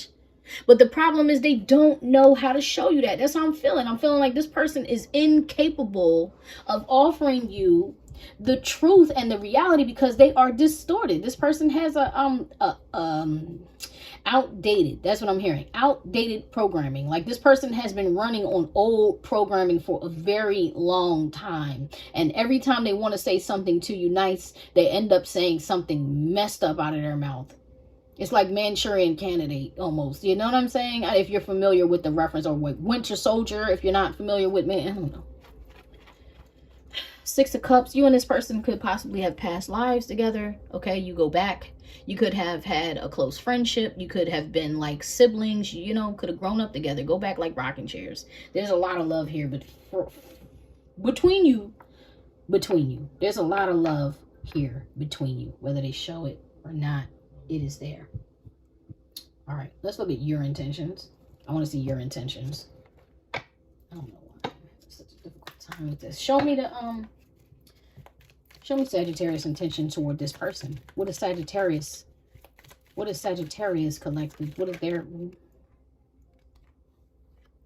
But the problem is they don't know how to show you that. That's how I'm feeling. I'm feeling like this person is incapable of offering you the truth and the reality because they are distorted. This person has outdated, that's what I'm hearing, outdated programming. Like this person has been running on old programming for a very long time. And every time they want to say something to you nice, they end up saying something messed up out of their mouth. It's like Manchurian Candidate almost. You know what I'm saying? If you're familiar with the reference, or with Winter Soldier, if you're not familiar with me, I don't know. Six of Cups. You and this person could possibly have past lives together. Okay, you go back. You could have had a close friendship. You could have been like siblings. You know, could have grown up together. Go back like rocking chairs. There's a lot of love here, but between you, there's a lot of love here between you, whether they show it or not. It is there. All right, let's look at your intentions. I want to see your intentions. I don't know why it's such a difficult time with this. Show me Sagittarius intention toward this person. What is Sagittarius collective? What is their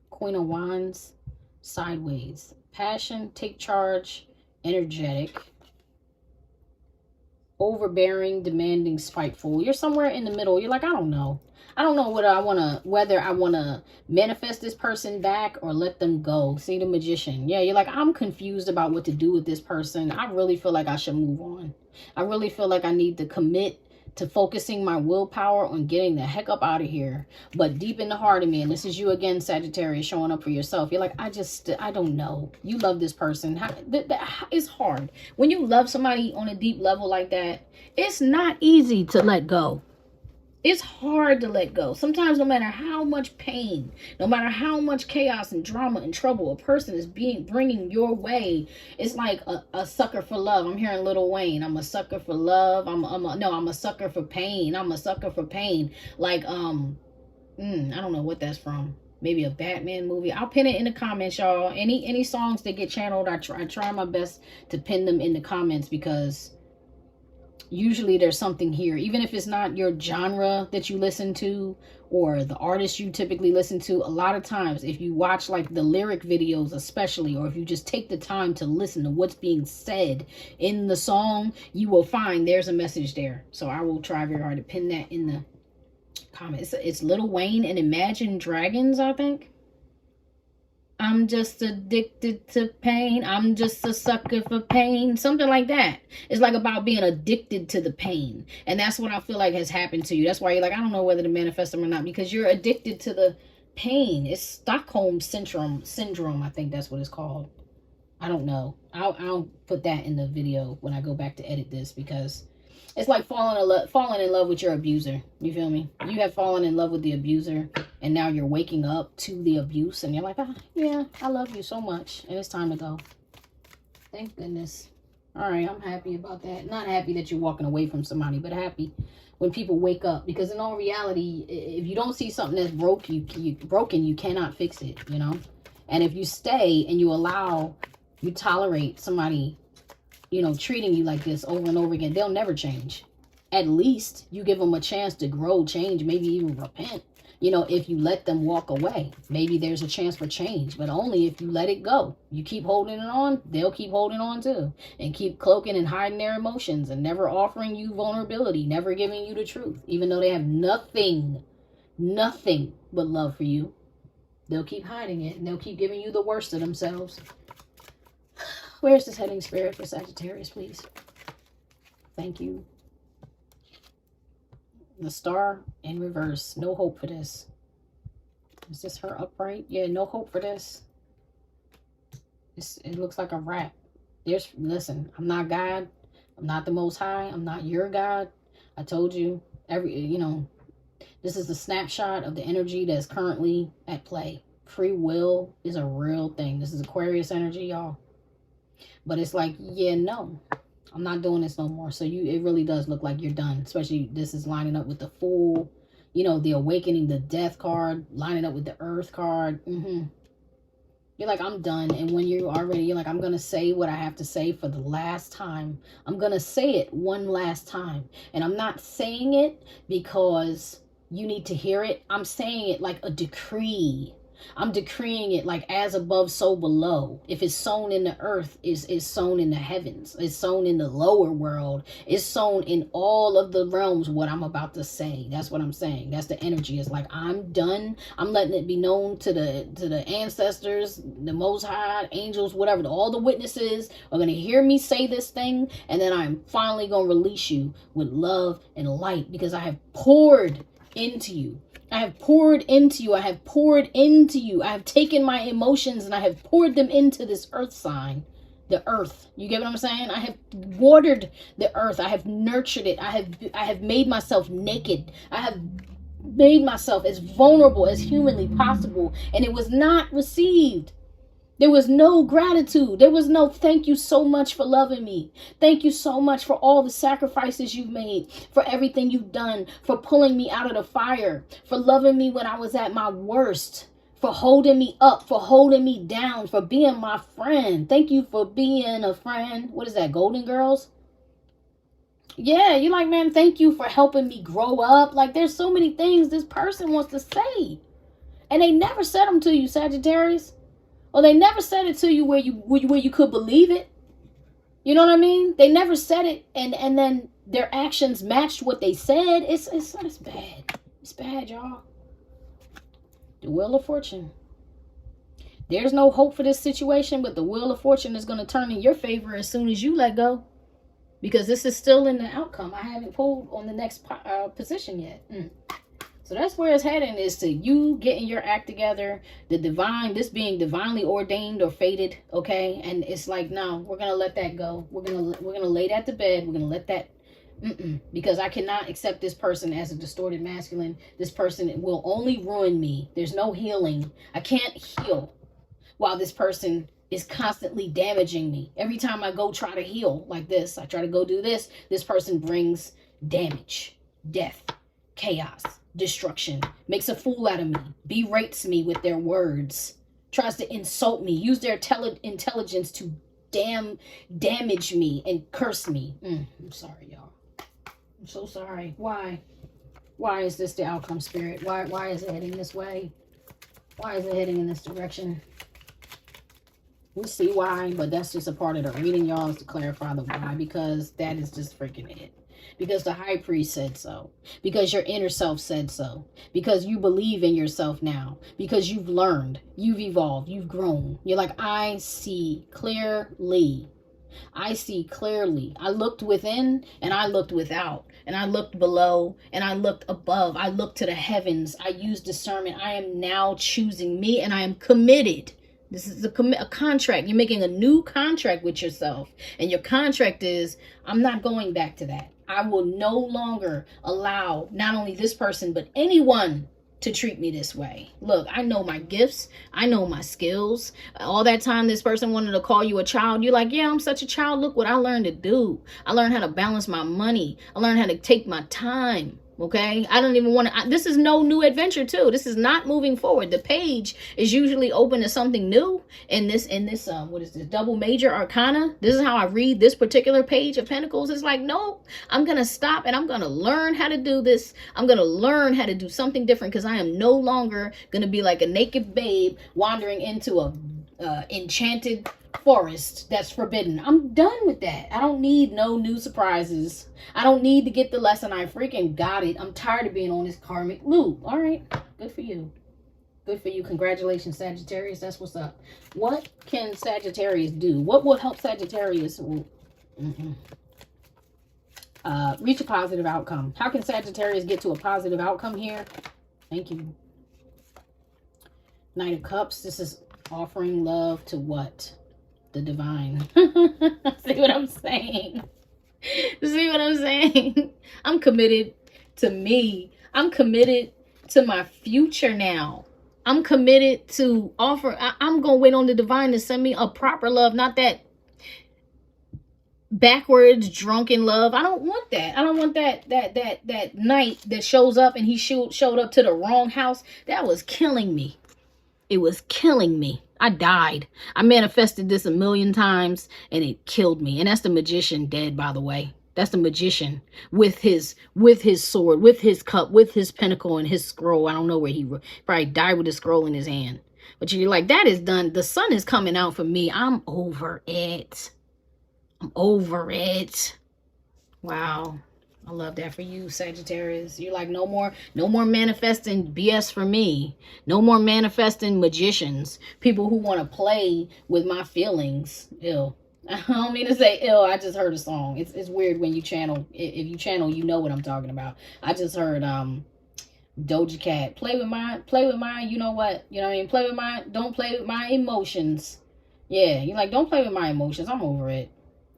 Queen of Wands sideways? Passion, take charge, energetic, overbearing, demanding, spiteful. You're somewhere in the middle. You're like, I don't know whether I want to manifest this person back or let them go. See, the Magician. Yeah, you're like, I'm confused about what to do with this person. I really feel like I should move on. I really feel like I need to commit to focusing my willpower on getting the heck up out of here. But deep in the heart of me, and this is you again, Sagittarius, showing up for yourself. You're like, I don't know. You love this person. It's hard. When you love somebody on a deep level like that, it's not easy to let go. It's hard to let go. Sometimes no matter how much pain, no matter how much chaos and drama and trouble a person is bringing your way, it's like a sucker for love. I'm hearing Lil Wayne. I'm a sucker for love. I'm a sucker for pain. I'm a sucker for pain. Like, I don't know what that's from. Maybe a Batman movie. I'll pin it in the comments, y'all. Any songs that get channeled, I try my best to pin them in the comments, because usually there's something here, even if it's not your genre that you listen to or the artist you typically listen to. A lot of times, if you watch like the lyric videos especially, or if you just take the time to listen to what's being said in the song, you will find there's a message there. So I will try very hard to pin that in the comments. It's Lil Wayne and Imagine Dragons, I think. I'm just addicted to pain. I'm just a sucker for pain. Something like that. It's like about being addicted to the pain. And that's what I feel like has happened to you. That's why you're like, I don't know whether to manifest them or not, because you're addicted to the pain. It's Stockholm syndrome. I think that's what it's called. I don't know. I'll put that in the video when I go back to edit this, because it's like falling in love with your abuser. You feel me? You have fallen in love with the abuser, and now you're waking up to the abuse, and you're like, yeah, I love you so much, and it's time to go. Thank goodness. All right, I'm happy about that. Not happy that you're walking away from somebody, but happy when people wake up, because in all reality, if you don't see something that's broken, you cannot fix it, you know? And if you stay and you tolerate somebody, you know, treating you like this over and over again, they'll never change. At least you give them a chance to grow, change, maybe even repent. You know, if you let them walk away, maybe there's a chance for change, but only if you let it go. You keep holding it on, they'll keep holding on too, and keep cloaking and hiding their emotions and never offering you vulnerability, never giving you the truth, even though they have nothing but love for you. They'll keep hiding it, and they'll keep giving you the worst of themselves. Where's this heading, Spirit, for Sagittarius, please? Thank you. The Star in reverse. No hope for this. Is this her upright? Yeah, no hope for this. It looks like a wrap. Listen, I'm not God. I'm not the Most High. I'm not your God. I told you. This is the snapshot of the energy that's currently at play. Free will is a real thing. This is Aquarius energy, y'all. But it's like, yeah, no, I'm not doing this no more. So it really does look like you're done. Especially this is lining up with the Fool, you know, the Awakening, the Death card, lining up with the Earth card. You're like, I'm done. And when you're like, I'm going to say what I have to say for the last time. I'm going to say it one last time. And I'm not saying it because you need to hear it. I'm saying it like a decree. I'm decreeing it like as above, so below. If it's sown in the earth, is sown in the heavens. It's sown in the lower world. It's sown in all of the realms, what I'm about to say. That's what I'm saying. That's the energy. It's like, I'm done. I'm letting it be known to the ancestors, the Most High, angels, whatever. All the witnesses are going to hear me say this thing. And then I'm finally going to release you with love and light, because I have poured into you. I have poured into you. I have poured into you. I have taken my emotions and I have poured them into this earth sign. The earth. You get what I'm saying? I have watered the earth. I have nurtured it. I have made myself naked. I have made myself as vulnerable as humanly possible. And it was not received. There was no gratitude. There was no thank you so much for loving me. Thank you so much for all the sacrifices you've made, for everything you've done, for pulling me out of the fire, for loving me when I was at my worst, for holding me up, for holding me down, for being my friend. Thank you for being a friend. What is that, Golden Girls? Yeah, you're like, man, thank you for helping me grow up. Like, there's so many things this person wants to say. And they never said them to you, Sagittarius. Or they never said it to you where you could believe it. You know what I mean? They never said it, and then their actions matched what they said. It's bad. It's bad, y'all. The Wheel of Fortune. There's no hope for this situation, but the Wheel of Fortune is going to turn in your favor as soon as you let go. Because this is still in the outcome. I haven't pulled on the next position yet. So that's where it's heading, is to you getting your act together, the divine, this being divinely ordained or fated, okay? And it's like, no, we're going to let that go. We're going to lay that to bed. We're going to let that, because I cannot accept this person as a distorted masculine. This person will only ruin me. There's no healing. I can't heal while this person is constantly damaging me. Every time I go try to heal like this, I try to go do this, this person brings damage, death, chaos, destruction, makes a fool out of me, berates me with their words, tries to insult me, use their intelligence to damage me and curse me. I'm sorry, y'all. I'm so sorry. Why is this the outcome, Spirit? Why is it heading this way? Why is it heading in this direction? We'll see why, but that's just a part of the reading, y'all, is to clarify the why, because that is just freaking it. Because the high priest said so. Because your inner self said so. Because you believe in yourself now. Because you've learned. You've evolved. You've grown. You're like, I see clearly. I see clearly. I looked within and I looked without. And I looked below and I looked above. I looked to the heavens. I used discernment. I am now choosing me and I am committed. This is a contract. You're making a new contract with yourself. And your contract is, I'm not going back to that. I will no longer allow not only this person, but anyone to treat me this way. Look, I know my gifts. I know my skills. All that time this person wanted to call you a child, you're like, yeah, I'm such a child. Look what I learned to do. I learned how to balance my money. I learned how to take my time. Okay, I don't even want to, this is no new adventure too. This is not moving forward. The page is usually open to something new in this, what is this, double major arcana. This is how I read this particular page of Pentacles. It's like, no, I'm going to stop and I'm going to learn how to do this. I'm going to learn how to do something different, because I am no longer going to be like a naked babe wandering into a enchanted forest that's forbidden. I'm done with that. I don't need no new surprises. I don't need to get the lesson. I freaking got it. I'm tired of being on this karmic loop. All right, good for you. Good for you. Congratulations, Sagittarius. That's what's up. What can Sagittarius do? What will help Sagittarius reach a positive outcome? How can Sagittarius get to a positive outcome here? Thank you. Knight of Cups. This is offering love to what? The divine. See what I'm saying? See what I'm saying? I'm committed to me. I'm committed to my future now. I'm committed to offer. I'm going to wait on the divine to send me a proper love, not that backwards drunken love. I don't want that. I don't want that knight that shows up and he showed up to the wrong house. That was killing me. It was killing me. I died. I manifested this 1,000,000 times and it killed me. And that's the magician dead, by the way. That's the magician with his sword, with his cup, with his pentacle and his scroll. I don't know where he probably died with his scroll in his hand. But you're like, that is done. The sun is coming out for me. I'm over it. I'm over it. Wow. I love that for you, Sagittarius. You're like, no more manifesting BS for me. No more manifesting magicians. People who want to play with my feelings. Ew. I don't mean to say ill. I just heard a song. It's weird when you channel. If you channel, you know what I'm talking about. I just heard Doja Cat. Play with my, you know what? You know what I mean? Don't play with my emotions. Yeah, you're like, don't play with my emotions. I'm over it.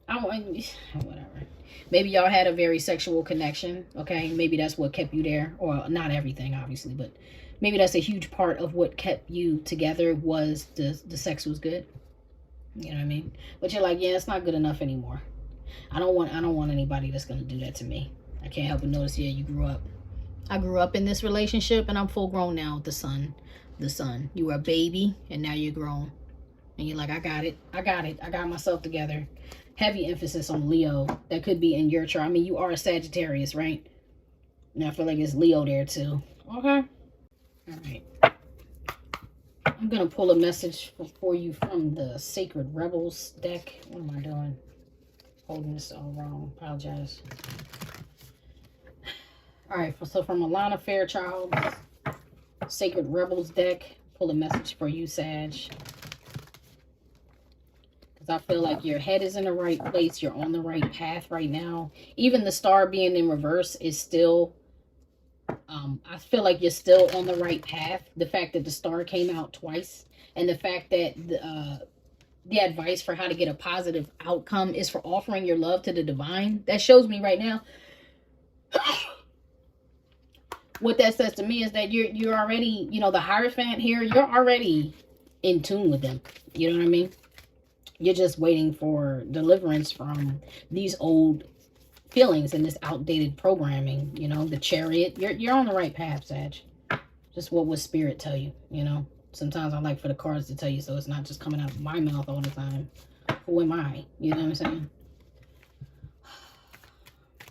Whatever. Maybe y'all had a very sexual connection, okay? Maybe that's what kept you there. Or not everything, obviously, but maybe that's a huge part of what kept you together, was the sex was good. You know what I mean? But you're like, yeah, it's not good enough anymore. I don't want anybody that's gonna do that to me. I can't help but notice, yeah, you grew up. I grew up in this relationship, and I'm full grown now with the son. You were a baby, and now you're grown. And you're like, I got it. I got myself together. Heavy emphasis on Leo. That could be in your chart. I mean, you are a Sagittarius, right? And I feel like it's Leo there too. Okay. All right. I'm going to pull a message for you from the Sacred Rebels deck. What am I doing? Holding this all wrong. Apologize. All right. So from Alana Fairchild, Sacred Rebels deck, pull a message for you, Sag. Because I feel like your head is in the right place. You're on the right path right now. Even the star being in reverse is still... I feel like you're still on the right path. The fact that the star came out twice, and the fact that the advice for how to get a positive outcome is for offering your love to the divine. That shows me right now. What that says to me is that you're already, you know, the Hierophant here, you're already in tune with them. You know what I mean? You're just waiting for deliverance from these old feelings and this outdated programming. You know, the Chariot. You're on the right path, Sag. Just what would Spirit tell you? You know, sometimes I like for the cards to tell you, so it's not just coming out of my mouth all the time. Who am I? You know what I'm saying?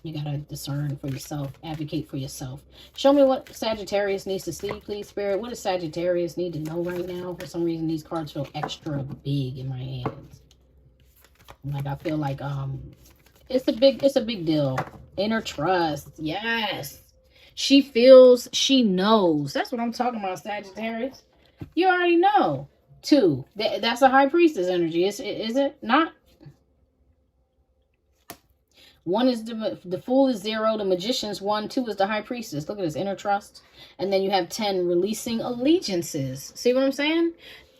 You gotta discern for yourself, advocate for yourself. Show me what Sagittarius needs to see, please, Spirit. What does Sagittarius need to know right now? For some reason, these cards feel extra big in my hands. Like, I feel like it's a big deal. Inner trust. Yes. She feels, she knows. That's what I'm talking about, Sagittarius. You already know. 2. That's a High Priestess energy. Is it not? 1 is the Fool is 0. The Magician's 1. 2 is the High Priestess. Look at this, inner trust. And then you have 10, releasing allegiances. See what I'm saying?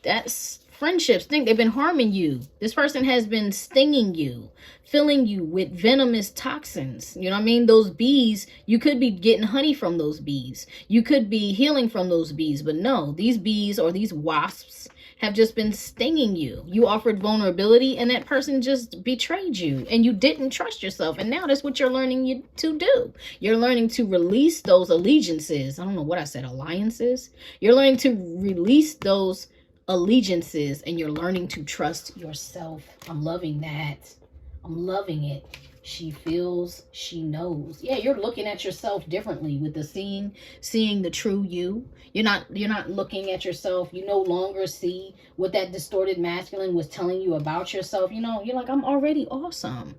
That's friendships. Think they've been harming you. This person has been stinging you, filling you with venomous toxins. You know what I mean? Those bees, you could be getting honey from those bees. You could be healing from those bees. But no, these bees or these wasps have just been stinging you. You offered vulnerability, and that person just betrayed you, and you didn't trust yourself. And now that's what you're learning to do. You're learning to release those allegiances. I don't know what I said, alliances. You're learning to release those allegiances, and you're learning to trust yourself. I'm loving that. I'm loving it. She feels, she knows. Yeah, you're looking at yourself differently with the seeing the true you. You're not looking at yourself. You no longer see what that distorted masculine was telling you about yourself. You know, you're like, I'm already awesome.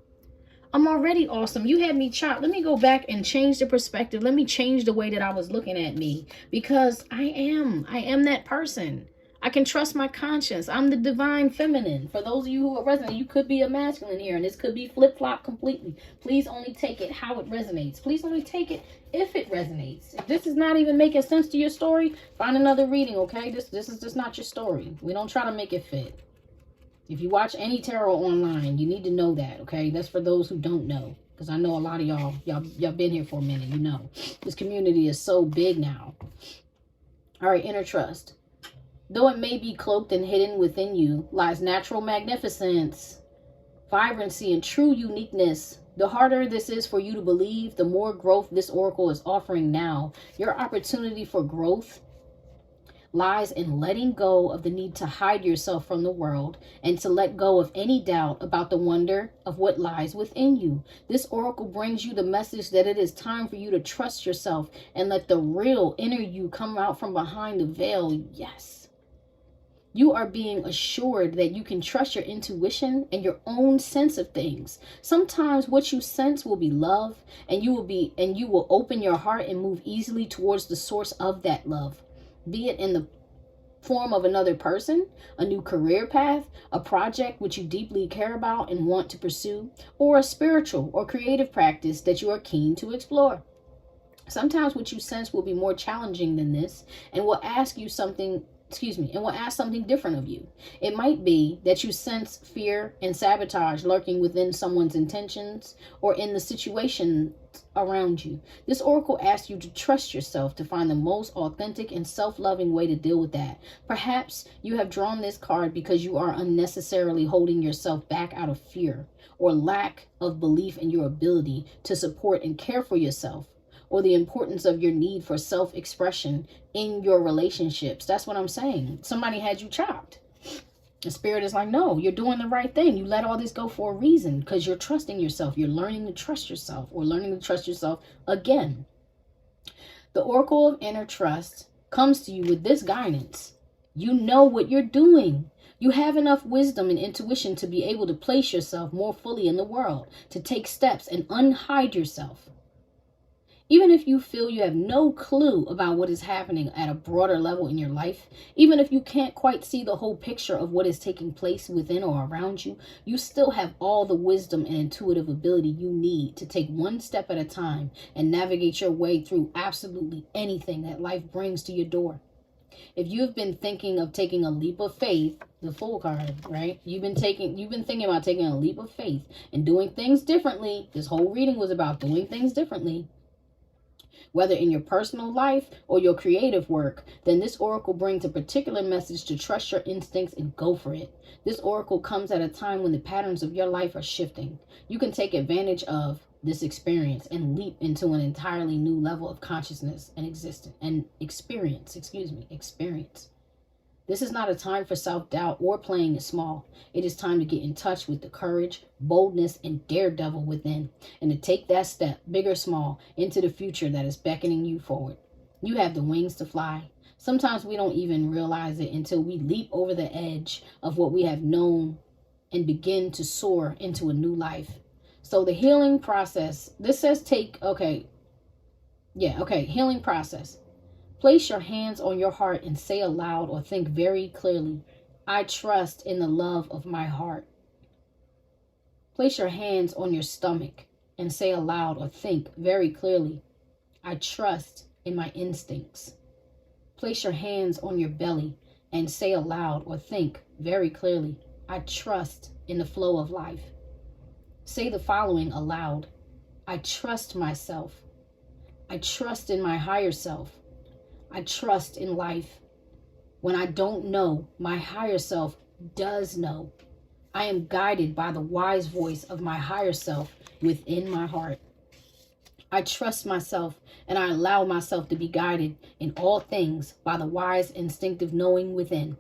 I'm already awesome. You had me chopped. Let me go back and change the perspective. Let me change the way that I was looking at me, because I am that person. I can trust my conscience. I'm the divine feminine. For those of you who are resonant, you could be a masculine here, and this could be flip-flop completely. Please only take it how it resonates. Please only take it if it resonates. If this is not even making sense to your story, find another reading, okay? This is just not your story. We don't try to make it fit. If you watch any tarot online, you need to know that, okay? That's for those who don't know, because I know a lot of y'all been here for a minute, you know. This community is so big now. All right, inner trust. Though it may be cloaked and hidden within you, lies natural magnificence, vibrancy, and true uniqueness. The harder this is for you to believe, the more growth this oracle is offering now. Your opportunity for growth lies in letting go of the need to hide yourself from the world, and to let go of any doubt about the wonder of what lies within you. This oracle brings you the message that it is time for you to trust yourself and let the real inner you come out from behind the veil. Yes. You are being assured that you can trust your intuition and your own sense of things. Sometimes what you sense will be love, and you will open your heart and move easily towards the source of that love. Be it in the form of another person, a new career path, a project which you deeply care about and want to pursue, or a spiritual or creative practice that you are keen to explore. Sometimes what you sense will be more challenging than this, and will ask you something and will ask something different of you. It might be that you sense fear and sabotage lurking within someone's intentions or in the situation around you. This oracle asks you to trust yourself to find the most authentic and self-loving way to deal with that. Perhaps you have drawn this card because you are unnecessarily holding yourself back out of fear or lack of belief in your ability to support and care for yourself, or the importance of your need for self-expression in your relationships. That's what I'm saying. Somebody had you chopped. The spirit is like, no, you're doing the right thing. You let all this go for a reason because you're trusting yourself. You're learning to trust yourself, or learning to trust yourself again. The Oracle of Inner Trust comes to you with this guidance. You know what you're doing. You have enough wisdom and intuition to be able to place yourself more fully in the world, to take steps and unhide yourself. Even if you feel you have no clue about what is happening at a broader level in your life, even if you can't quite see the whole picture of what is taking place within or around you, you still have all the wisdom and intuitive ability you need to take one step at a time and navigate your way through absolutely anything that life brings to your door. If you've been thinking of taking a leap of faith, the Fool card, right? You've been thinking about taking a leap of faith and doing things differently. This whole reading was about doing things differently, whether in your personal life or your creative work, then this oracle brings a particular message to trust your instincts and go for it. This oracle comes at a time when the patterns of your life are shifting. You can take advantage of this experience and leap into an entirely new level of consciousness and experience. This is not a time for self-doubt or playing it small. It is time to get in touch with the courage, boldness, and daredevil within, and to take that step, big or small, into the future that is beckoning you forward. You have the wings to fly. Sometimes we don't even realize it until we leap over the edge of what we have known and begin to soar into a new life. So the healing process, this says healing process. Place your hands on your heart and say aloud or think very clearly, I trust in the love of my heart. Place your hands on your stomach and say aloud or think very clearly, I trust in my instincts. Place your hands on your belly and say aloud or think very clearly, I trust in the flow of life. Say the following aloud, I trust myself. I trust in my higher self. I trust in life. When I don't know, my higher self does know. I am guided by the wise voice of my higher self within my heart. I trust myself and I allow myself to be guided in all things by the wise instinctive knowing within.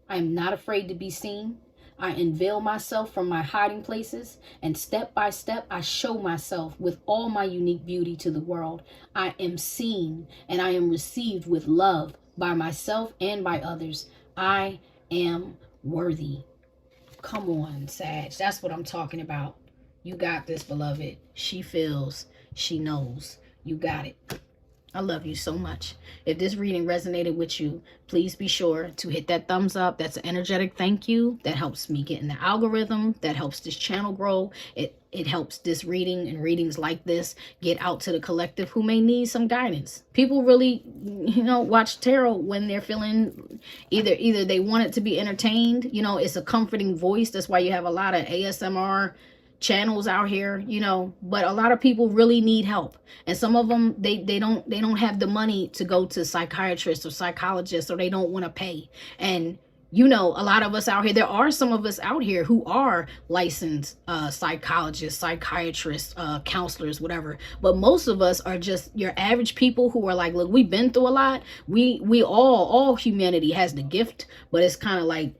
I am not afraid to be seen. I unveil myself from my hiding places, and step by step, I show myself with all my unique beauty to the world. I am seen and I am received with love by myself and by others. I am worthy. Come on, Sag. That's what I'm talking about. You got this, beloved. She feels, she knows. You got it. I love you so much. If this reading resonated with you, please be sure to hit that thumbs up. That's an energetic thank you. That helps me get in the algorithm. That helps this channel grow. It helps this reading and readings like this get out to the collective who may need some guidance. People really, watch tarot when they're feeling either they want it to be entertained. It's a comforting voice. That's why you have a lot of ASMR channels out here, but a lot of people really need help, and some of them they don't have the money to go to psychiatrists or psychologists, or they don't want to pay. And a lot of us out here, there are some of us out here who are licensed psychologists, psychiatrists, counselors, whatever, but most of us are just your average people who are like, look, we've been through a lot. We all humanity has the gift, but it's kind of like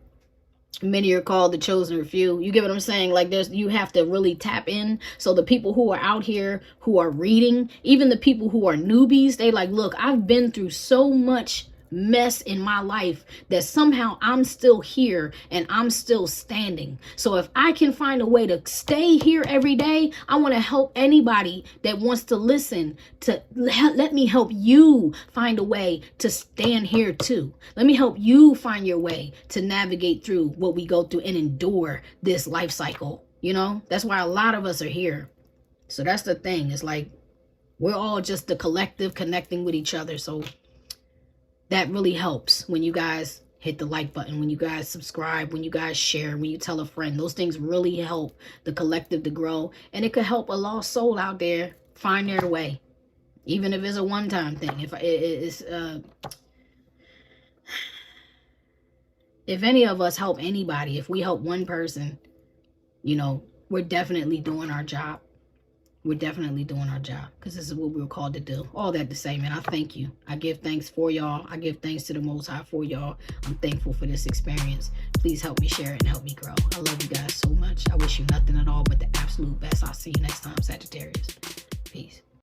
many are called, the chosen few. You get what I'm saying? Like you have to really tap in. So the people who are out here who are reading, even the people who are newbies, they like, look, I've been through so much mess in my life that somehow I'm still here and I'm still standing. So if I can find a way to stay here every day, I want to help anybody that wants to listen to let me help you find a way to stand here too. Let me help you find your way to navigate through what we go through and endure this life cycle. That's why a lot of us are here. So that's the thing. It's like we're all just the collective connecting with each other. So that really helps when you guys hit the like button, when you guys subscribe, when you guys share, when you tell a friend. Those things really help the collective to grow. And it could help a lost soul out there find their way. Even if it's a one-time thing. If any of us help anybody, if we help one person, you know, we're definitely doing our job. We're definitely doing our job, because this is what we were called to do. All that to say, man, I thank you. I give thanks for y'all. I give thanks to the Most High for y'all. I'm thankful for this experience. Please help me share it and help me grow. I love you guys so much. I wish you nothing at all but the absolute best. I'll see you next time, Sagittarius. Peace.